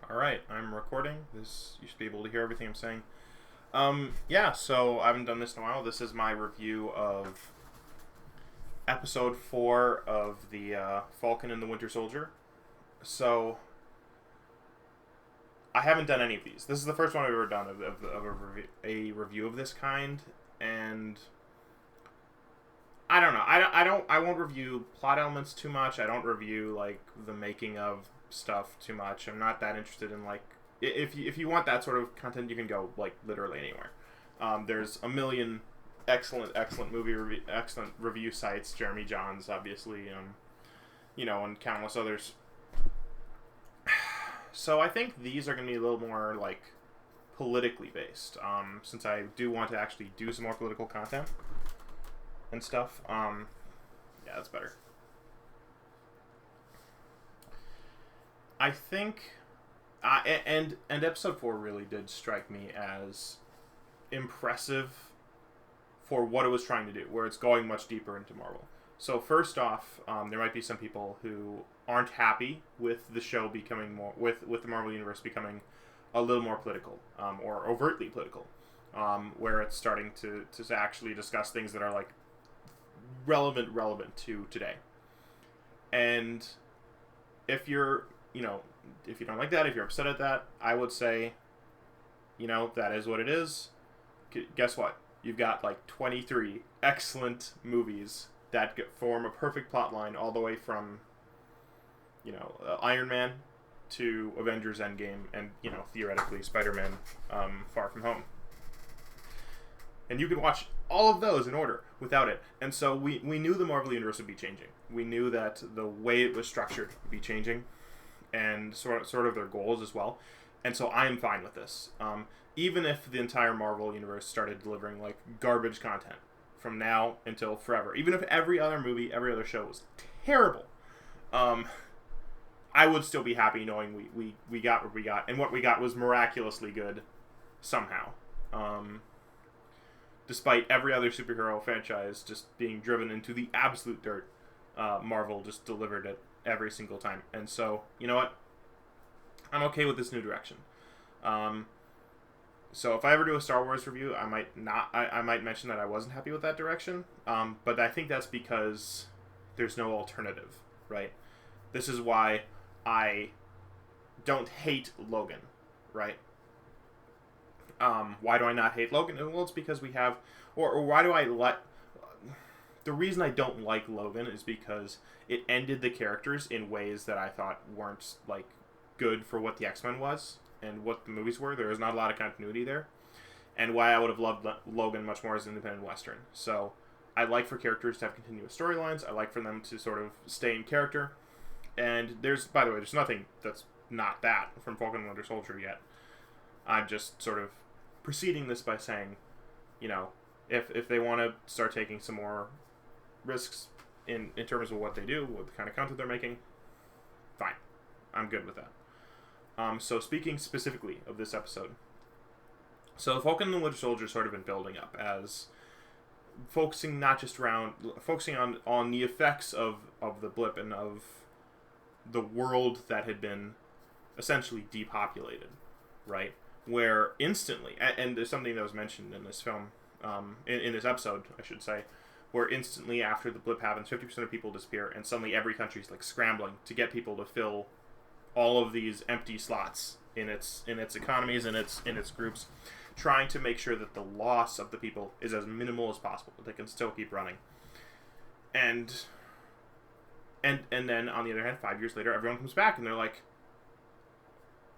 Alright, I'm recording. You should be able to hear everything I'm saying. Yeah, so I haven't done this in a while. This is my review of episode 4 of the Falcon and the Winter Soldier. So, I haven't done any of these. This is the first one I've ever done of a review of this kind, and I don't know. I won't review plot elements too much. I don't review, like, the making of stuff too much. I'm not that interested in, like, if you want that sort of content, you can go, like, literally anywhere. There's a million excellent review sites. Jeremy Johns, obviously, and countless others. So I think these are going to be a little more, like, politically based, since I do want to actually do some more political content and stuff. Yeah, that's better. I think, and episode 4 really did strike me as impressive for what it was trying to do, where it's going much deeper into Marvel. So first off, there might be some people who aren't happy with the show becoming more, with the Marvel Universe becoming a little more political, or overtly political, where it's starting to actually discuss things that are, like, relevant to today. And if you're, if you don't like that, if you're upset at that, I would say, that is what it is. Guess what? You've got, like, 23 excellent movies that form a perfect plot line all the way from, Iron Man to Avengers Endgame and, theoretically Spider-Man Far From Home. And you can watch all of those in order without it. And so we knew the Marvel Universe would be changing. We knew that the way it was structured would be changing, and sort of their goals as well. And so I am fine with this. Even if the entire Marvel Universe started delivering, like, garbage content from now until forever, even if every other movie, every other show was terrible, I would still be happy knowing we got what we got, and what we got was miraculously good somehow. Despite every other superhero franchise just being driven into the absolute dirt, Marvel just delivered it every single time. And so, you know what? I'm okay with this new direction. So if I ever do a Star Wars review, I might mention that I wasn't happy with that direction. But I think that's because there's no alternative, right? This is why I don't hate Logan, right? Why do I not hate Logan? Well, it's because we have, or why do I let? The reason I don't like Logan is because it ended the characters in ways that I thought weren't, like, good for what the X-Men was and what the movies were. There was not a lot of continuity there, and why I would have loved Logan much more as an independent Western. So I like for characters to have continuous storylines. I like for them to sort of stay in character. And by the way, there's nothing that's not that from Falcon and Winter Soldier yet. I'm just sort of preceding this by saying, if they want to start taking some more risks in terms of what they do, what the kind of content they're making, fine. I'm good with that. So speaking specifically of this episode, so Falcon and the Winter Soldier sort of been building up as focusing on the effects of the blip and of the world that had been essentially depopulated, right? Where instantly, and there's something that was mentioned in this film, in this episode, I should say, where instantly after the blip happens, 50% of people disappear, and suddenly every country's, like, scrambling to get people to fill all of these empty slots in its economies and its groups, trying to make sure that the loss of the people is as minimal as possible, but they can still keep running. And then on the other hand, 5 years later, everyone comes back and they're like,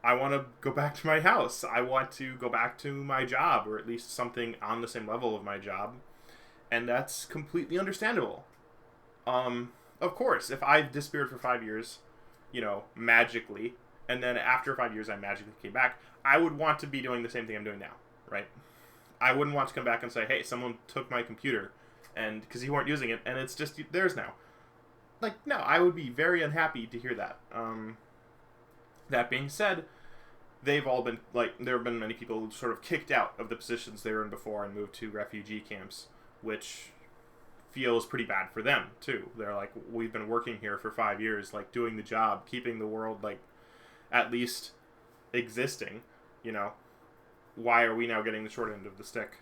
I want to go back to my house. I want to go back to my job, or at least something on the same level of my job. And that's completely understandable. Of course, if I disappeared for 5 years, magically, and then after 5 years I magically came back, I would want to be doing the same thing I'm doing now, right? I wouldn't want to come back and say, hey, someone took my computer, and because you weren't using it, and it's just theirs now. Like, no, I would be very unhappy to hear that. That being said, they've all been, like, there have been many people who sort of kicked out of the positions they were in before and moved to refugee camps, which feels pretty bad for them, too. They're like, we've been working here for 5 years, like, doing the job, keeping the world, like, at least existing, why are we now getting the short end of the stick?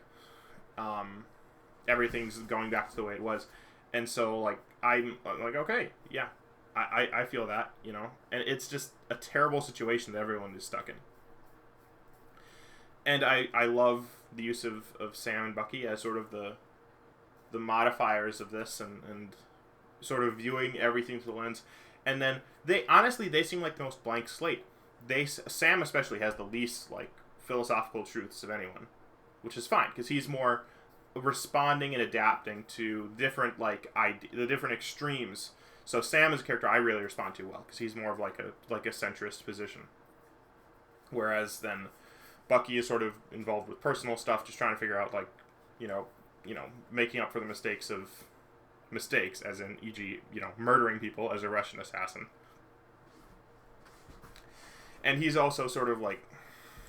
Everything's going back to the way it was. And so, like, I'm like, okay, yeah, I feel that, and it's just a terrible situation that everyone is stuck in. And I love the use of Sam and Bucky as sort of the modifiers of this, and sort of viewing everything through the lens. And then they seem like the most blank slate. Sam especially has the least, like, philosophical truths of anyone, which is fine because he's more responding and adapting to different, like, the different extremes. So Sam is a character I really respond to well because he's more of like a centrist position, whereas then Bucky is sort of involved with personal stuff, just trying to figure out, like, making up for the mistakes, as in, e.g., murdering people as a Russian assassin. And he's also sort of, like,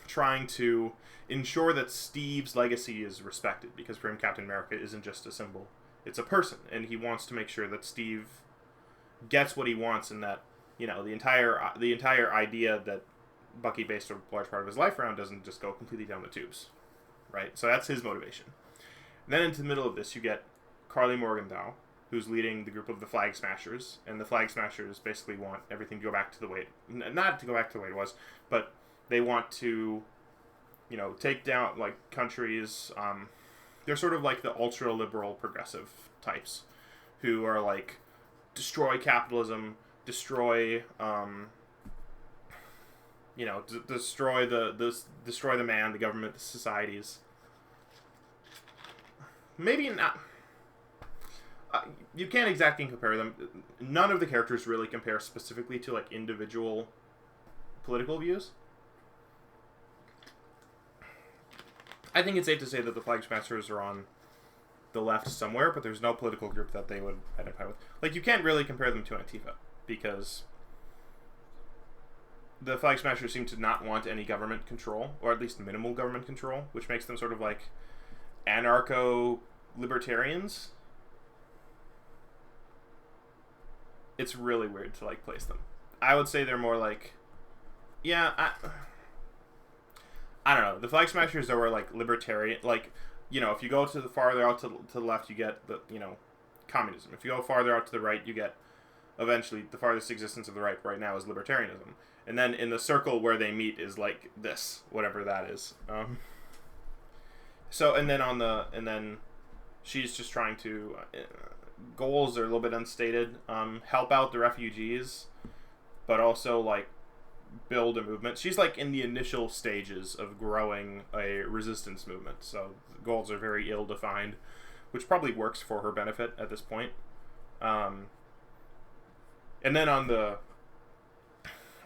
trying to ensure that Steve's legacy is respected, because for him, Captain America isn't just a symbol, it's a person, and he wants to make sure that Steve gets what he wants, and that, the entire idea that Bucky based a large part of his life around doesn't just go completely down the tubes, right? So that's his motivation. And then into the middle of this, you get Carly Morgenthau, who's leading the group of the Flag Smashers, and the Flag Smashers basically want everything to go back to the way not to go back to the way it was, but they want to, take down, like, countries. They're sort of like the ultra-liberal progressive types who are like, destroy capitalism, destroy, destroy the man, the government, the societies. Maybe not. You can't exactly compare them. None of the characters really compare specifically to, like, individual political views. I think it's safe to say that the Flag Smashers are on the left somewhere, but there's no political group that they would identify with. Like, you can't really compare them to Antifa, because the Flag Smashers seem to not want any government control, or at least minimal government control, which makes them sort of like anarcho-libertarians. It's really weird to, like, place them. I would say they're more like, I don't know. The Flag Smashers are more like libertarian, like, if you go to the farther out to the left, you get the, communism. If you go farther out to the right, you get, eventually, the farthest existence of the right now is libertarianism. And then in the circle where they meet is, like, this, whatever that is. And then she's just trying to, goals are a little bit unstated, help out the refugees, but also, like, build a movement. She's, like, in the initial stages of growing a resistance movement, so the goals are very ill-defined, which probably works for her benefit at this point. And then on the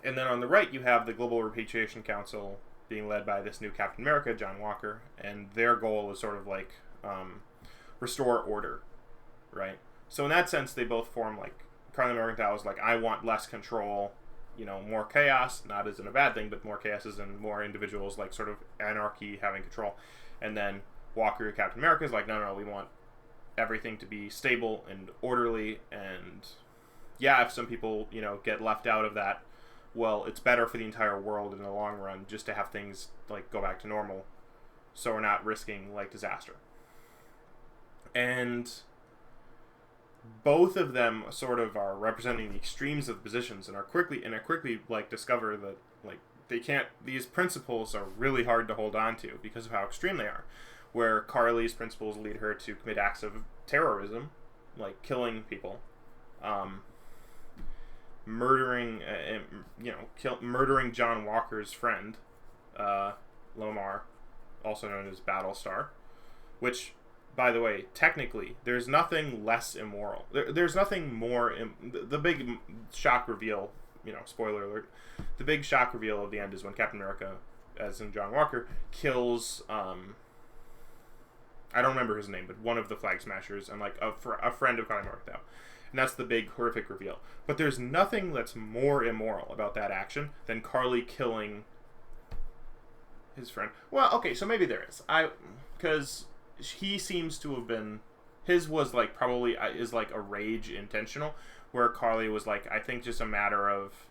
right, you have the Global Repatriation Council being led by this new Captain America, John Walker, and their goal is sort of like restore order, right? So in that sense, they both form, like, Carly Morgenthau is like, I want less control, more chaos, not as in a bad thing, but more chaos as in more individuals, like, sort of anarchy having control. And then Walker, Captain America, is like, no, we want everything to be stable and orderly, and yeah, if some people, get left out of that, well, it's better for the entire world in the long run just to have things, like, go back to normal, so we're not risking, like, disaster. And both of them sort of are representing the extremes of positions, and are quickly like, discover that, like, these principles are really hard to hold on to because of how extreme they are, where Carly's principles lead her to commit acts of terrorism, like killing people, murdering John Walker's friend, Lomar, also known as Battlestar, which, by the way, technically, there's nothing less immoral. There's nothing more... The big shock reveal, spoiler alert, the big shock reveal of the end is when Captain America, as in John Walker, kills... I don't remember his name, but one of the Flag Smashers, and, like, a friend of Carly Morgenthau. And that's the big, horrific reveal. But there's nothing that's more immoral about that action than Carly killing his friend. Well, okay, so maybe there is. Because he seems to have been... His was, like, probably is, like, a rage intentional, where Carly was, like, I think just a matter of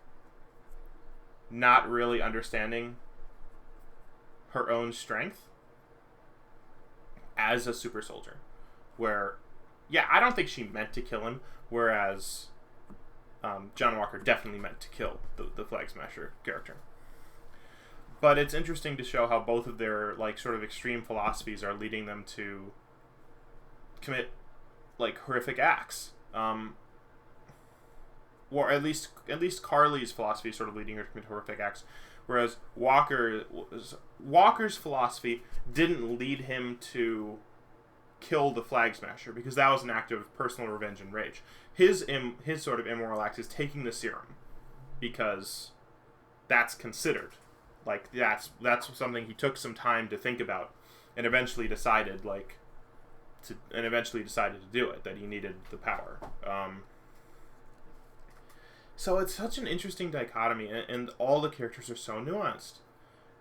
not really understanding her own strength as a super soldier. Where, yeah, I don't think she meant to kill him, whereas John Walker definitely meant to kill the Flag Smasher character. But it's interesting to show how both of their like sort of extreme philosophies are leading them to commit like horrific acts. Or at least Carly's philosophy is sort of leading her to commit horrific acts, whereas Walker's philosophy didn't lead him to kill the Flag Smasher, because that was an act of personal revenge and rage. His sort of immoral act is taking the serum, because that's considered. Like, that's something he took some time to think about, and eventually decided to do it, that he needed the power. So it's such an interesting dichotomy, and all the characters are so nuanced.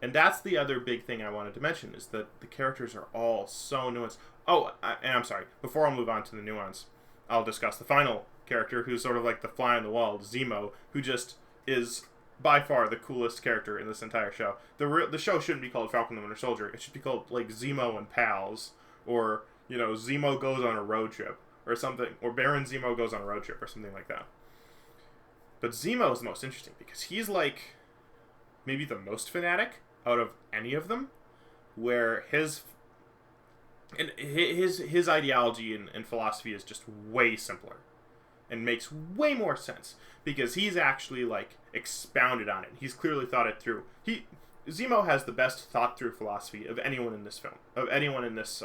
And that's the other big thing I wanted to mention, is that the characters are all so nuanced. Oh, and I'm sorry, before I move on to the nuance, I'll discuss the final character, who's sort of like the fly on the wall, Zemo, who just is by far the coolest character in this entire show. The show shouldn't be called Falcon the Winter Soldier. It should be called, like, Zemo and Pals, or, you know, Zemo goes on a road trip, or something, or Baron Zemo goes on a road trip, or something like that. But Zemo is the most interesting, because he's, like, maybe the most fanatic out of any of them, where his ideology and philosophy is just way simpler and makes way more sense, because he's actually like expounded on it. He's clearly thought it through. Zemo has the best thought through philosophy of anyone in this film, of anyone in this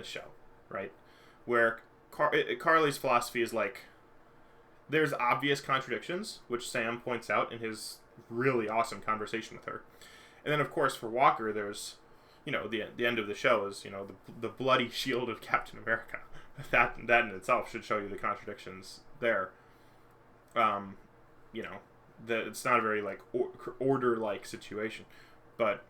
show, right? Where Carly's philosophy is like, there's obvious contradictions, which Sam points out in his really awesome conversation with her. And then, of course, for Walker, there's, you know, the end of the show is, you know, the bloody shield of Captain America. That in itself should show you the contradictions there. You know, it's not a very, like, order-like situation. But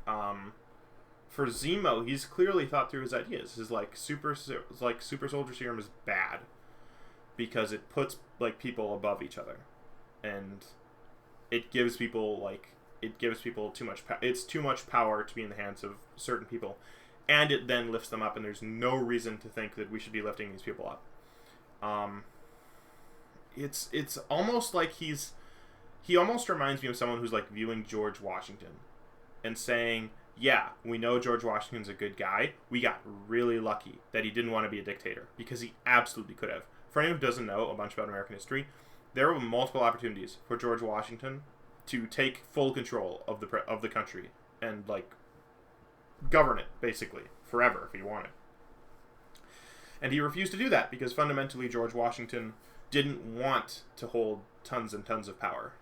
for Zemo, he's clearly thought through his ideas. His, like, super soldier serum is bad, because it puts, like, people above each other. And it gives people too much it's too much power to be in the hands of certain people, and it then lifts them up, and there's no reason to think that we should be lifting these people up. It's almost like he almost reminds me of someone who's like viewing George Washington and saying, yeah, we know George Washington's a good guy. We got really lucky that he didn't want to be a dictator, because he absolutely could have. For anyone who doesn't know a bunch about American history, there were multiple opportunities for George Washington to take full control of the country and, like, govern it, basically, forever if he wanted. And he refused to do that, because fundamentally George Washington didn't want to hold tons and tons of power.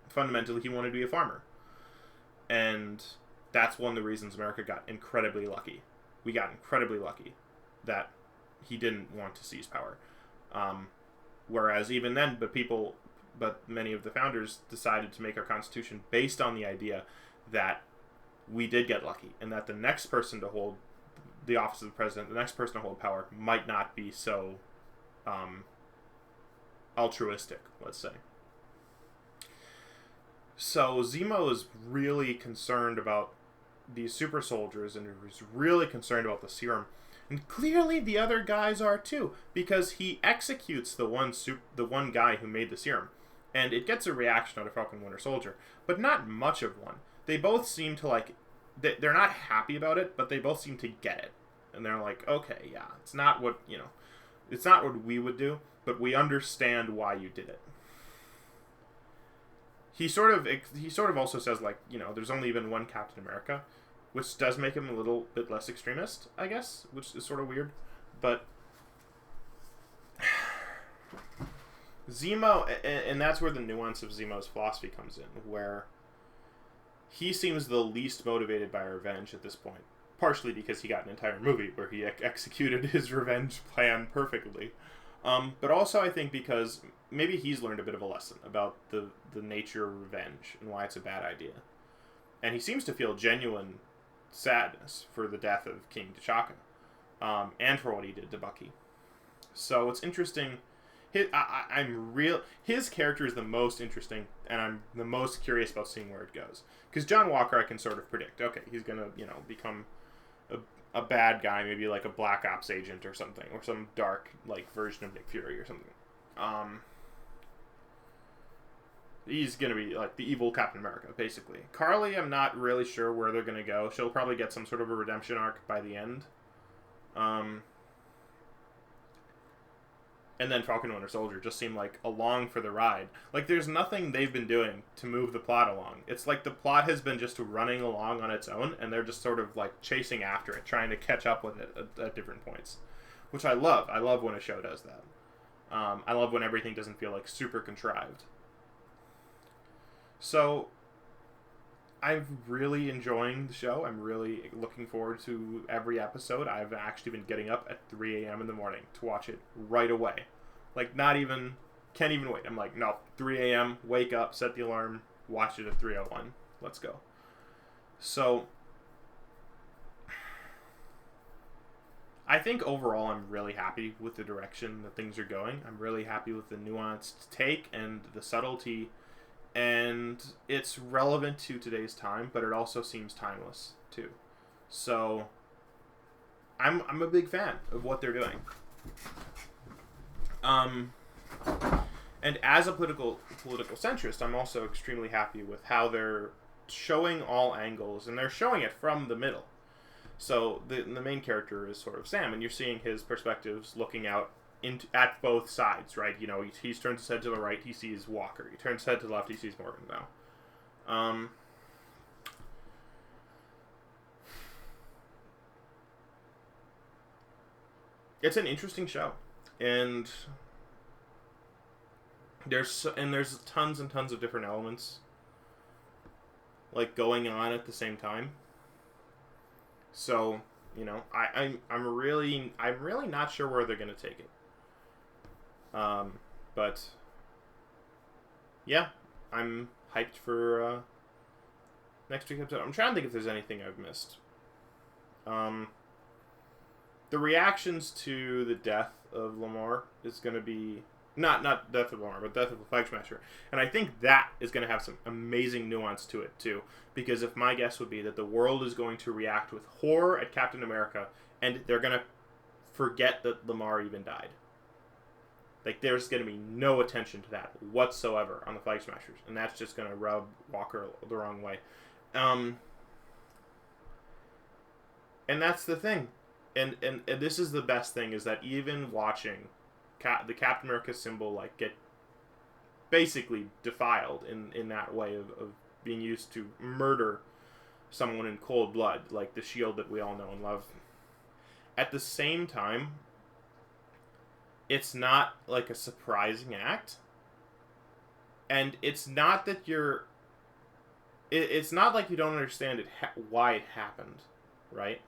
Fundamentally, he wanted to be a farmer. And that's one of the reasons America got incredibly lucky. We got incredibly lucky that he didn't want to seize power. Whereas even then, but many of the founders decided to make our Constitution based on the idea that we did get lucky, and that the next person to hold the office of the president, the next person to hold power, might not be so altruistic, let's say. So Zemo is really concerned about these super soldiers, and is really concerned about the serum. And clearly the other guys are too, because he executes the one guy who made the serum. And it gets a reaction out of Falcon Winter Soldier, but not much of one. They both seem to, like, they're not happy about it, but they both seem to get it. And they're like, okay, yeah, it's not what we would do, but we understand why you did it. He sort of also says, like, you know, there's only been one Captain America, which does make him a little bit less extremist, I guess, which is sort of weird. But Zemo, and that's where the nuance of Zemo's philosophy comes in, where he seems the least motivated by revenge at this point. Partially because he got an entire movie where he executed his revenge plan perfectly. But also I think because maybe he's learned a bit of a lesson about the nature of revenge and why it's a bad idea. And he seems to feel genuine sadness for the death of King T'Chaka, and for what he did to Bucky. So it's interesting His character is the most interesting, and I'm the most curious about seeing where it goes. Because John Walker, I can sort of predict. Okay, he's gonna become a bad guy, maybe like a Black Ops agent or something, or some dark version of Nick Fury or something. He's gonna be like the evil Captain America, basically. Carly, I'm not really sure where they're gonna go. She'll probably get some sort of a redemption arc by the end. And then Falcon and Winter Soldier just seem like along for the ride. Like, there's nothing they've been doing to move the plot along. It's like the plot has been just running along on its own, and they're just sort of like chasing after it, trying to catch up with it at different points. Which I love. I love when a show does that. I love when everything doesn't feel like super contrived. So, I'm really enjoying the show. I'm really looking forward to every episode. I've actually been getting up at 3 a.m. in the morning to watch it right away. Like, can't even wait. I'm like, no, 3 a.m., wake up, set the alarm, watch it at 3:01. Let's go. So, I think overall I'm really happy with the direction that things are going. I'm really happy with the nuanced take and the subtlety. And it's relevant to today's time, but it also seems timeless too. So I'm a big fan of what they're doing. And as a political centrist, I'm also extremely happy with how they're showing all angles, and they're showing it from the middle. So the main character is sort of Sam, and you're seeing his perspectives looking out at both sides, right? You know, he turns his head to the right, he sees Walker. He turns his head to the left, he sees Morgenthau. It's an interesting show, and there's tons and tons of different elements like going on at the same time. So, you know, I'm really not sure where they're gonna take it. But yeah, I'm hyped for next week's episode. I'm trying to think if there's anything I've missed. The reactions to the death of Lamar is going to be not death of Lamar, but death of the Flag Smasher, and I think that is going to have some amazing nuance to it too. Because if my guess would be that the world is going to react with horror at Captain America, and they're going to forget that Lamar even died. Like, there's going to be no attention to that whatsoever on the Flag Smashers, and that's just going to rub Walker the wrong way. And that's the thing. And this is the best thing, is that even watching the Captain America symbol like get basically defiled in that way of being used to murder someone in cold blood, like the shield that we all know and love. At the same time, it's not like a surprising act, and it's not that it's not like you don't understand why it happened, right?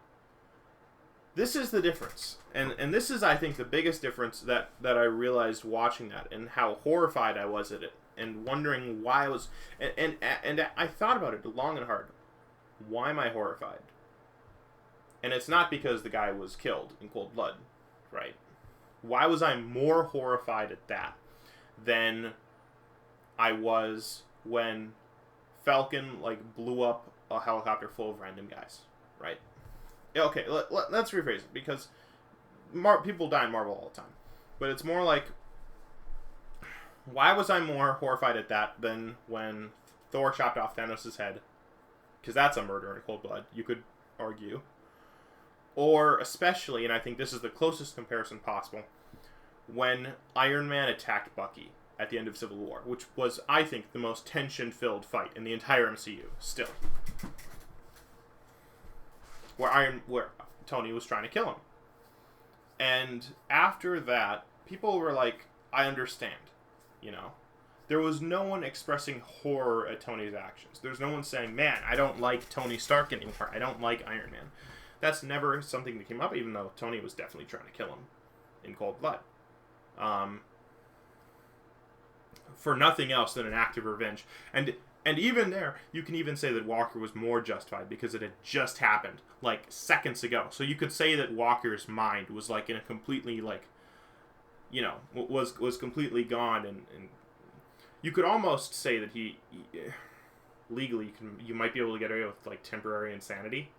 This is the difference, and this is, I think, the biggest difference that I realized watching that, and how horrified I was at it, and wondering why I was, and I thought about it long and hard. Why am I horrified? And it's not because the guy was killed in cold blood, right? Why was I more horrified at that than I was when Falcon blew up a helicopter full of random guys, right? Okay, let's rephrase it, because people die in Marvel all the time. But it's more like, why was I more horrified at that than when Thor chopped off Thanos' head? Because that's a murder in cold blood, you could argue. Or especially, and I think this is the closest comparison possible, when Iron Man attacked Bucky at the end of Civil War, which was, I think, the most tension-filled fight in the entire MCU, still. Where Tony was trying to kill him. And after that, people were like, I understand, you know. There was no one expressing horror at Tony's actions. There's no one saying, man, I don't like Tony Stark anymore. I don't like Iron Man. That's never something that came up, even though Tony was definitely trying to kill him in cold blood. For nothing else than an act of revenge. And even there, you can even say that Walker was more justified because it had just happened, seconds ago. So you could say that Walker's mind was, in a completely, was completely gone, and you could almost say that he legally you might be able to get away with like temporary insanity.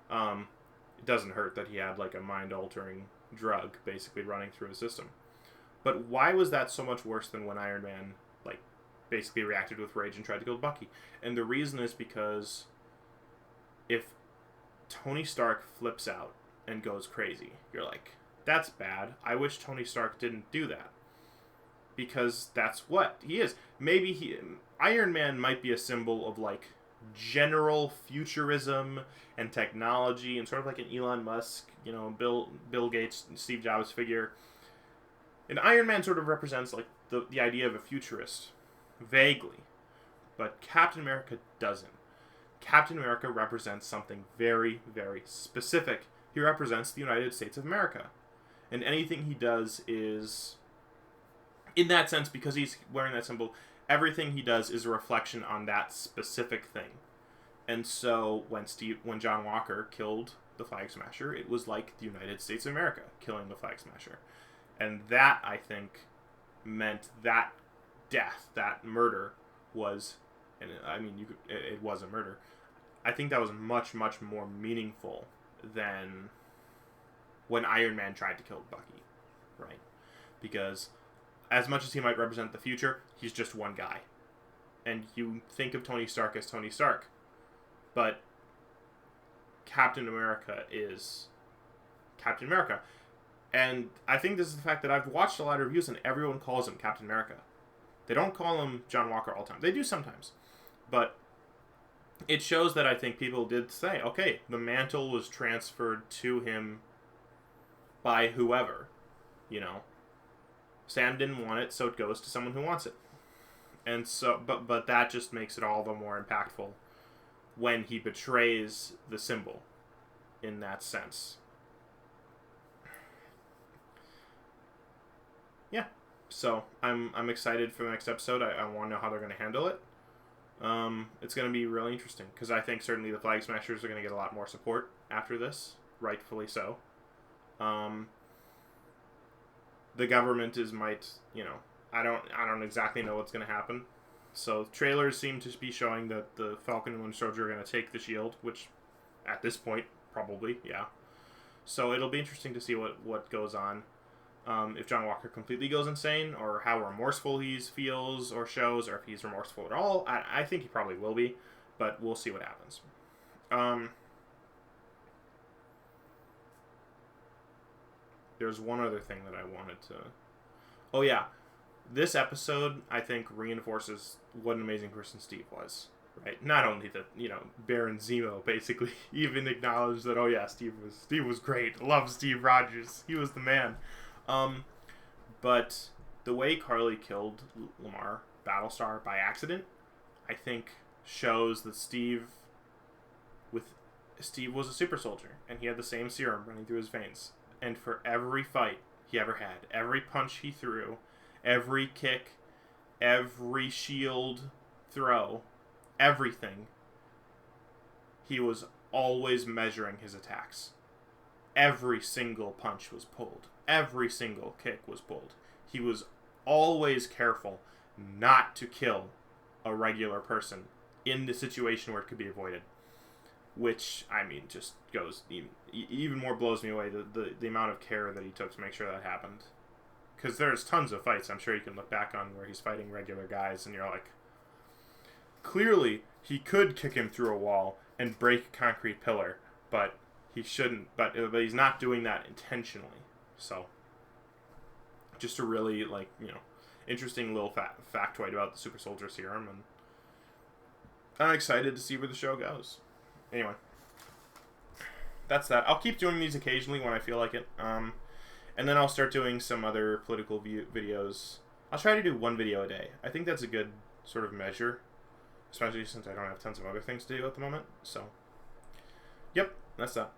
It doesn't hurt that he had like a mind altering drug basically running through his system. But why was that so much worse than when Iron Man like basically reacted with rage and tried to kill Bucky? And the reason is because if Tony Stark flips out and goes crazy, you're like, that's bad. I wish Tony Stark didn't do that. Because that's what he is. Maybe Iron Man might be a symbol of like general futurism and technology, and sort of like an Elon Musk, Bill Gates, Steve Jobs figure. And Iron Man sort of represents like the idea of a futurist, vaguely. But Captain America doesn't. Captain America represents something very, very specific. He represents the United States of America. And anything he does is, in that sense, because he's wearing that symbol, everything he does is a reflection on that specific thing. And so when John Walker killed the Flag Smasher, it was like the United States of America killing the Flag Smasher. And that, I think, meant that death, that murder was, and I mean, it was a murder. I think that was much, much more meaningful than when Iron Man tried to kill Bucky, right? Because as much as he might represent the future, he's just one guy. And you think of Tony Stark as Tony Stark, but Captain America is Captain America. And I think this is the fact that I've watched a lot of reviews and everyone calls him Captain America. They don't call him John Walker all the time. They do sometimes. But it shows that I think people did say, okay, the mantle was transferred to him by whoever. Sam didn't want it, so it goes to someone who wants it. And so, but that just makes it all the more impactful when he betrays the symbol in that sense. Yeah, so I'm excited for the next episode. I want to know how they're going to handle it. It's going to be really interesting because I think certainly the Flag Smashers are going to get a lot more support after this, rightfully so. The government I don't exactly know what's going to happen. So trailers seem to be showing that the Falcon and Winter Soldier are going to take the shield, which at this point probably, yeah. So it'll be interesting to see what goes on. If John Walker completely goes insane, or how remorseful he feels or shows, or if he's remorseful at all. I think he probably will be, but we'll see what happens. There's one other thing that I wanted to... Oh, yeah. This episode, I think, reinforces what an amazing person Steve was. Right? Not only that, Baron Zemo basically even acknowledged that, oh, yeah, Steve was great. Love Steve Rogers. He was the man. But the way Carly killed Lamar Battlestar by accident, I think, shows that Steve was a super soldier, and he had the same serum running through his veins. And for every fight he ever had, every punch he threw, every kick, every shield throw, everything, he was always measuring his attacks. Every single punch was pulled. Every single kick was pulled. He was always careful not to kill a regular person in the situation where it could be avoided. Which, I mean, just goes even more blows me away, the amount of care that he took to make sure that happened. Because there's tons of fights I'm sure you can look back on where he's fighting regular guys and you're like, clearly he could kick him through a wall and break a concrete pillar, but he shouldn't. But he's not doing that intentionally. So, just a really, interesting little factoid about the super soldier serum, and I'm excited to see where the show goes. Anyway, that's that. I'll keep doing these occasionally when I feel like it. And then I'll start doing some other political videos. I'll try to do one video a day. I think that's a good sort of measure, especially since I don't have tons of other things to do at the moment. So, yep, that's that.